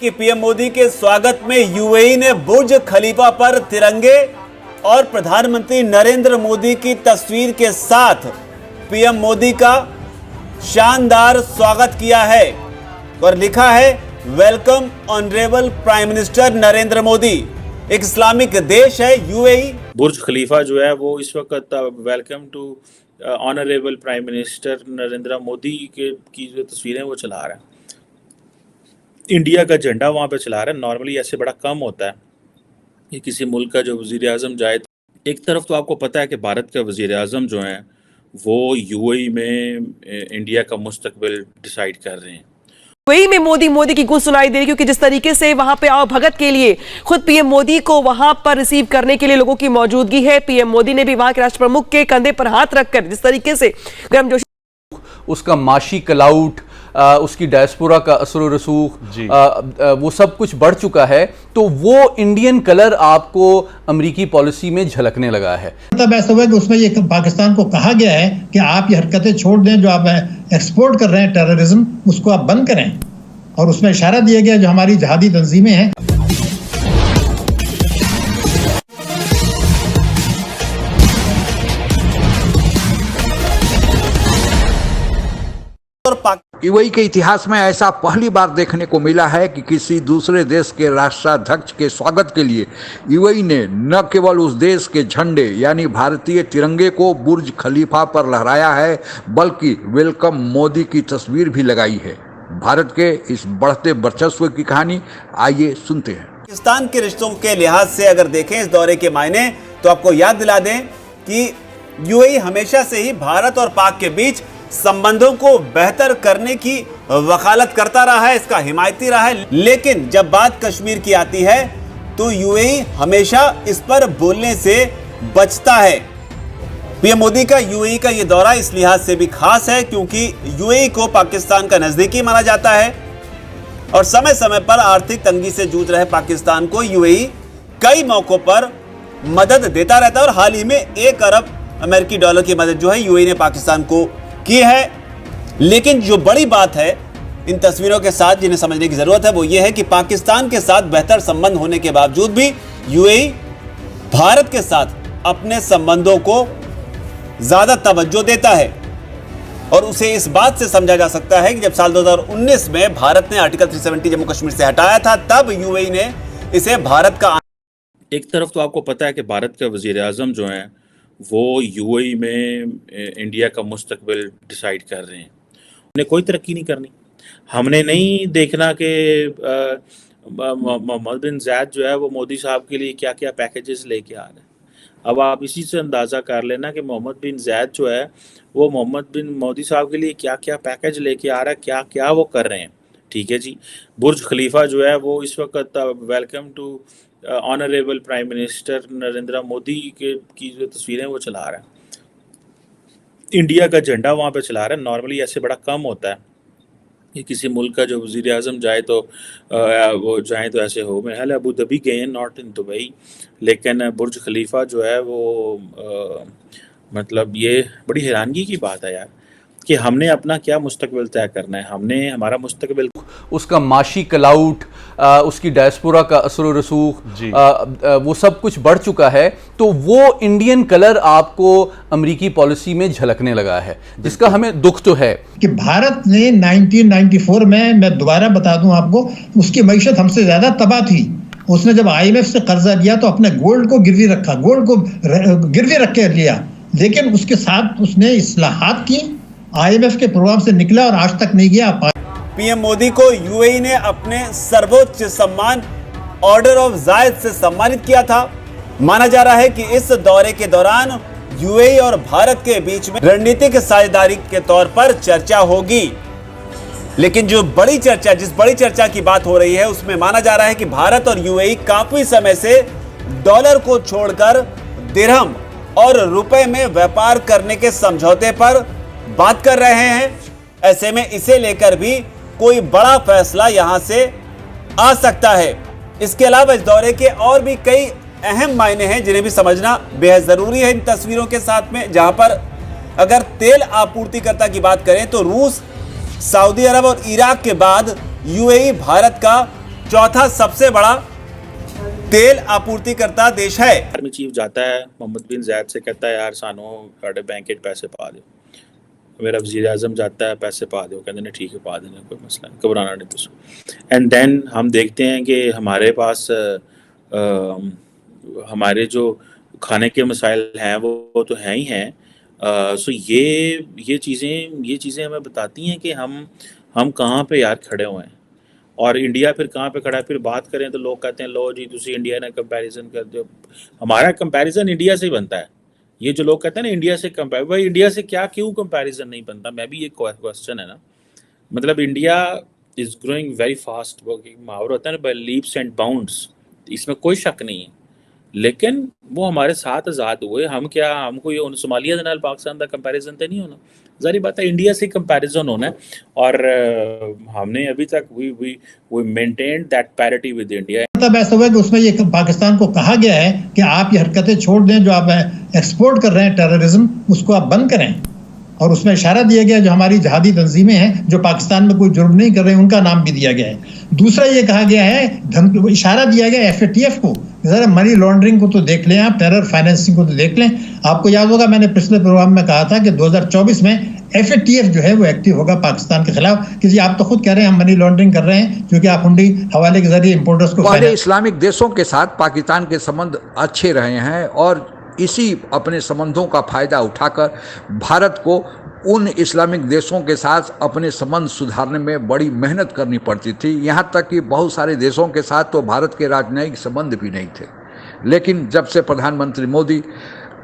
कि पीएम मोदी के स्वागत में यूएई ने बुर्ज खलीफा पर तिरंगे और प्रधानमंत्री नरेंद्र मोदी की तस्वीर के साथ पीएम मोदी का शानदार स्वागत किया है और लिखा है welcome honourable prime minister Narendra Modi. एक इस्लामिक देश है यूएई। बुर्ज खलीफा जो है वो इस वक्त welcome to honourable prime minister Narendra Modi की जो तस्वीरें वो चला रहा है, इंडिया का झंडा वहाँ पे चला रहा है। नॉर्मली ऐसे बड़ा कम होता है कि किसी मुल्क का जो वज़ीर आज़म जाए। एक तरफ तो आपको पता है कि भारत के वज़ीर आज़म जो हैं वो यूएई में इंडिया का मुस्तकबिल डिसाइड कर रहे हैं। यूएई में मोदी की गूंज सुनाई दे रही, क्योंकि जिस तरीके से वहां पे आओ भगत के लिए खुद पीएम मोदी को वहां पर रिसीव करने के लिए लोगों की मौजूदगी है। पीएम मोदी ने भी वहां के राष्ट्र प्रमुख के कंधे पर हाथ रखकर जिस तरीके से गर्मजोशी, उसका माशी कलाउट, उसकी डायस्पोरा का असर रसूख, वो सब कुछ बढ़ चुका है। तो वो इंडियन कलर आपको अमेरिकी पॉलिसी में झलकने लगा है। मतलब ऐसा हुआ कि उसमें ये पाकिस्तान को कहा गया है कि आप ये हरकतें छोड़ दें, जो आप एक्सपोर्ट कर रहे हैं टेररिज्म, उसको आप बंद करें। और उसमें इशारा दिया गया जो हमारी जहादी तंजीमें हैं। यूएई के इतिहास में ऐसा पहली बार देखने को मिला है कि किसी दूसरे देश के राष्ट्राध्यक्ष के स्वागत के लिए यूएई ने न केवल उस देश के झंडे यानी भारतीय तिरंगे को बुर्ज खलीफा पर लहराया है, बल्कि वेलकम मोदी की तस्वीर भी लगाई है। भारत के इस बढ़ते वर्चस्व की कहानी आइए सुनते हैं। पाकिस्तान के रिश्तों के लिहाज से अगर देखें इस दौरे के मायने, तो आपको याद दिला दें कि यूएई हमेशा से ही भारत और पाक के बीच संबंधों को बेहतर करने की वकालत करता रहा है, इसका हिमायती रहा है। लेकिन जब बात कश्मीर की आती है तो यूएई हमेशा इस पर बोलने से बचता है। पीएम मोदी का यूएई का यह दौरा इस लिहाज से भी खास है क्योंकि यूएई को पाकिस्तान का नजदीकी माना जाता है और समय समय पर आर्थिक तंगी से जूझ रहे पाकिस्तान को यूएई कई मौकों पर मदद देता रहता है और हाल ही में $1 अरब अमेरिकी डॉलर की मदद जो है यूएई ने पाकिस्तान को की है। लेकिन जो बड़ी बात है इन तस्वीरों के साथ जिन्हें समझने की जरूरत है वो ये है कि पाकिस्तान के साथ बेहतर संबंध होने के बावजूद भी यूएई भारत के साथ अपने संबंधों को ज्यादा तवज्जो देता है और उसे इस बात से समझा जा सकता है कि जब साल 2019 में भारत ने आर्टिकल 370 जम्मू कश्मीर से हटाया था, तब यूएई ने इसे भारत का। एक तरफ तो आपको पता है कि भारत के वज़ीर आज़म जो हैं वो यूएई में इंडिया का मुस्तकबिल डिसाइड कर रहे हैं। उन्हें कोई तरक्की नहीं करनी, हमने नहीं देखना कि मोहम्मद बिन ज़ायद जो है वो मोदी साहब के लिए क्या क्या पैकेजेस लेके आ रहे हैं। अब आप इसी से अंदाज़ा कर लेना कि मोहम्मद बिन ज़ायद जो है वो मोदी साहब के लिए क्या क्या पैकेज लेके आ रहा है, क्या क्या वो कर रहे हैं। ठीक है जी, बुर्ज खलीफा जो है वो इस वक्त welcome to honourable prime minister Narendra Modi की जो तस्वीरें वो चला रहा है, इंडिया का झंडा वहाँ पे चला रहा है। नॉर्मली ऐसे बड़ा कम होता है कि किसी मुल्क का जो वज़ीर आज़म जाए तो वो जाए तो ऐसे हो। मेरे ख्याल अबू धाबी गए हैं, नॉट इन दुबई। लेकिन बुर्ज खलीफा जो है वो मतलब ये बड़ी हैरानगी की बात है यार कि हमने अपना क्या मुस्तकबिल तय करना है। हमने हमारा मुस्तकबिल, उसका माशी कलाउट, उसकी डायस्पोरा का असर रसूख, वो सब कुछ बढ़ चुका है। तो वो इंडियन कलर आपको अमेरिकी पॉलिसी में झलकने लगा है, जिसका हमें दुख तो है कि भारत ने 1994 में, मैं दोबारा बता दूं आपको, उसकी मईशत हमसे ज्यादा तबाह थी। उसने जब IMF से कर्जा लिया तो अपने गोल्ड को गिरवी रखा, गोल्ड को गिरवी रख के लिया, लेकिन उसके साथ उसने इस्लाहात की, IMF के प्रोग्राम से निकला और आज तक नहीं गया। पीएम मोदी को यूएई ने अपने सर्वोच्च सम्मान ऑर्डर ऑफ जायद से सम्मानित किया था। माना जा रहा है कि इस दौरे के दौरान यूएई और भारत के बीच में रणनीतिक साझेदारी के तौर पर चर्चा होगी। लेकिन जिस बड़ी चर्चा की बात हो रही है उसमें माना जा रहा है कि भारत और यूएई काफी समय से डॉलर को छोड़कर दिरहम और रुपए में व्यापार करने के समझौते पर बात कर रहे हैं। ऐसे में इसे लेकर भी कोई बड़ा फैसला यहां से आ सकता है। इसके अलावा इस दौरे के और भी कई अहम मायने हैं जिन्हें भी समझना बेहद जरूरी है इन तस्वीरों के साथ में, जहां पर अगर तेल आपूर्तिकर्ता की बात करें तो रूस, सऊदी अरब और इराक के बाद यूएई भारत का चौथा सबसे बड़ा तेल आपूर्तिकर्ता देश है। आर्मी चीफ जाता है मोहम्मद बिन जायद से, कहता है यार सानू साढ़े बैंक के पैसे पा दो। मेरा वज़ीर आज़म जाता है, पैसे पा दो, कहते हैं ठीक है पा देना, कोई मसला नहीं, घबराना नहीं तुझे। एंड देन हम देखते हैं कि हमारे पास हमारे जो खाने के मसाइल हैं वो तो हैं ही हैं। सो ये चीज़ें हमें बताती हैं कि हम कहाँ पे यार खड़े हुए हैं और इंडिया फिर कहाँ पे खड़ा है। फिर बात करें तो लोग कहते हैं लो जी तुसी इंडिया ने कंपैरिजन कर दो। हमारा कंपैरिजन इंडिया से ही बनता है। ये जो लोग कहते हैं ना इंडिया से कंपेयर, भाई इंडिया से क्या क्यों कंपैरिजन नहीं बनता? मैं भी, ये क्वेश्चन है ना। मतलब India is growing very fast, वो मुहावरा होता है ना, बाय लीप्स एंड बाउंड्स, इसमें कोई शक नहीं है। लेकिन वो हमारे साथ आज़ाद हुए, हम क्या, हमको ये सोमालिया नाल पाकिस्तान का कंपैरिजन तो नहीं होना, जारी बात है इंडिया से कंपैरिजन होना है। और हमने अभी तक we maintained that parity with India. मतलब ऐसा हुआ कि उसमें ये पाकिस्तान को कहा गया है कि आप ये हरकतें छोड़ दें, जो आप एक्सपोर्ट कर रहे हैं टेररिज्म, उसको आप बंद करें। और उसमें इशारा दिया गया जो हमारी जहादी तंजीमें हैं जो पाकिस्तान में कोई जुर्म नहीं कर रहे हैं, उनका नाम भी दिया गया है। दूसरा ये कहा गया है, इशारा दिया गया FATF को, जरा मनी लॉन्ड्रिंग को तो देख लें आप, टेरर फाइनेंसिंग को तो देख लें। आपको याद होगा मैंने पिछले प्रोग्राम में कहा था कि 2024 में FATF जो है वो एक्टिव होगा पाकिस्तान के खिलाफ, कि जी आप तो खुद कह रहे हैं हम मनी लॉन्ड्रिंग कर रहे हैं, क्योंकि आप हुंडी हवाले के जरिए इंपोर्टर्स को। पहले इस्लामिक देशों के साथ पाकिस्तान के संबंध अच्छे रहे हैं और इसी अपने संबंधों का फायदा उठाकर भारत को उन इस्लामिक देशों के साथ अपने संबंध सुधारने में बड़ी मेहनत करनी पड़ती थी। यहाँ तक कि बहुत सारे देशों के साथ तो भारत के राजनयिक संबंध भी नहीं थे। लेकिन जब से प्रधानमंत्री मोदी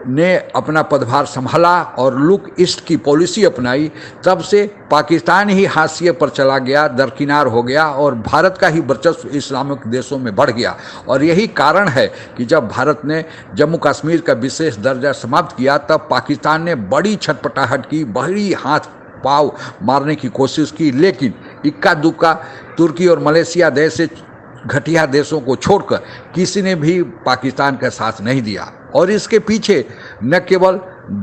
ने अपना पदभार संभाला और लुक ईस्ट की पॉलिसी अपनाई, तब से पाकिस्तान ही हाशिए पर चला गया, दरकिनार हो गया और भारत का ही वर्चस्व इस्लामिक देशों में बढ़ गया। और यही कारण है कि जब भारत ने जम्मू कश्मीर का विशेष दर्जा समाप्त किया, तब पाकिस्तान ने बड़ी छटपटाहट की, बड़ी हाथ पाव मारने की कोशिश की, लेकिन इक्का दुक्का तुर्की और मलेशिया जैसे घटिया देशों को छोड़कर किसी ने भी पाकिस्तान का साथ नहीं दिया। और इसके पीछे न केवल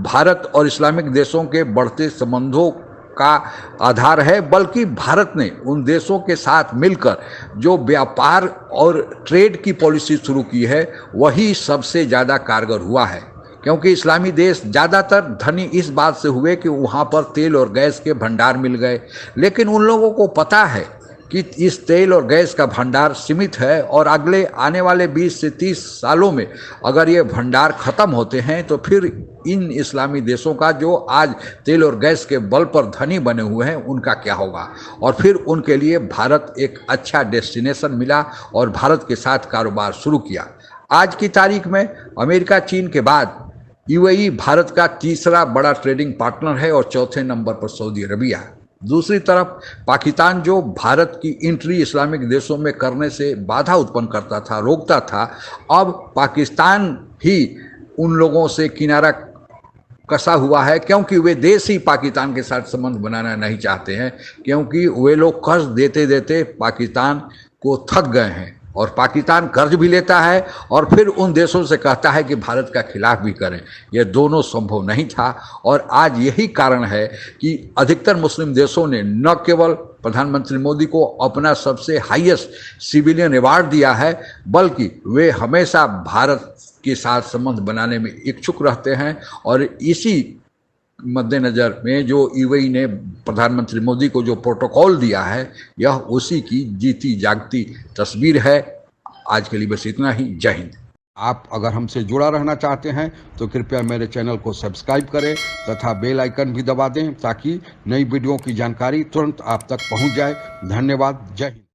भारत और इस्लामिक देशों के बढ़ते संबंधों का आधार है, बल्कि भारत ने उन देशों के साथ मिलकर जो व्यापार और ट्रेड की पॉलिसी शुरू की है, वही सबसे ज़्यादा कारगर हुआ है। क्योंकि इस्लामी देश ज़्यादातर धनी इस बात से हुए कि वहाँ पर तेल और गैस के भंडार मिल गए, लेकिन उन लोगों को पता है कि इस तेल और गैस का भंडार सीमित है और अगले आने वाले 20 से 30 सालों में अगर ये भंडार ख़त्म होते हैं तो फिर इन इस्लामी देशों का जो आज तेल और गैस के बल पर धनी बने हुए हैं उनका क्या होगा। और फिर उनके लिए भारत एक अच्छा डेस्टिनेशन मिला और भारत के साथ कारोबार शुरू किया। आज की तारीख में अमेरिका, चीन के बाद UAE भारत का तीसरा बड़ा ट्रेडिंग पार्टनर है और चौथे नंबर पर सऊदी अरबिया है। दूसरी तरफ पाकिस्तान जो भारत की एंट्री इस्लामिक देशों में करने से बाधा उत्पन्न करता था, रोकता था, अब पाकिस्तान ही उन लोगों से किनारा कसा हुआ है, क्योंकि वे देश ही पाकिस्तान के साथ संबंध बनाना नहीं चाहते हैं, क्योंकि वे लोग कर्ज देते देते पाकिस्तान को थक गए हैं। और पाकिस्तान कर्ज भी लेता है और फिर उन देशों से कहता है कि भारत का खिलाफ भी करें। यह दोनों संभव नहीं था और आज यही कारण है कि अधिकतर मुस्लिम देशों ने न केवल प्रधानमंत्री मोदी को अपना सबसे हाईएस्ट सिविलियन अवार्ड दिया है, बल्कि वे हमेशा भारत के साथ संबंध बनाने में इच्छुक रहते हैं। और इसी मद्देनज़र में जो UAE ने प्रधानमंत्री मोदी को जो प्रोटोकॉल दिया है, यह उसी की जीती जागती तस्वीर है। आज के लिए बस इतना ही। जय हिंद। आप अगर हमसे जुड़ा रहना चाहते हैं तो कृपया मेरे चैनल को सब्सक्राइब करें तथा बेल आइकन भी दबा दें ताकि नई वीडियो की जानकारी तुरंत आप तक पहुंच जाए। धन्यवाद। जय हिंद।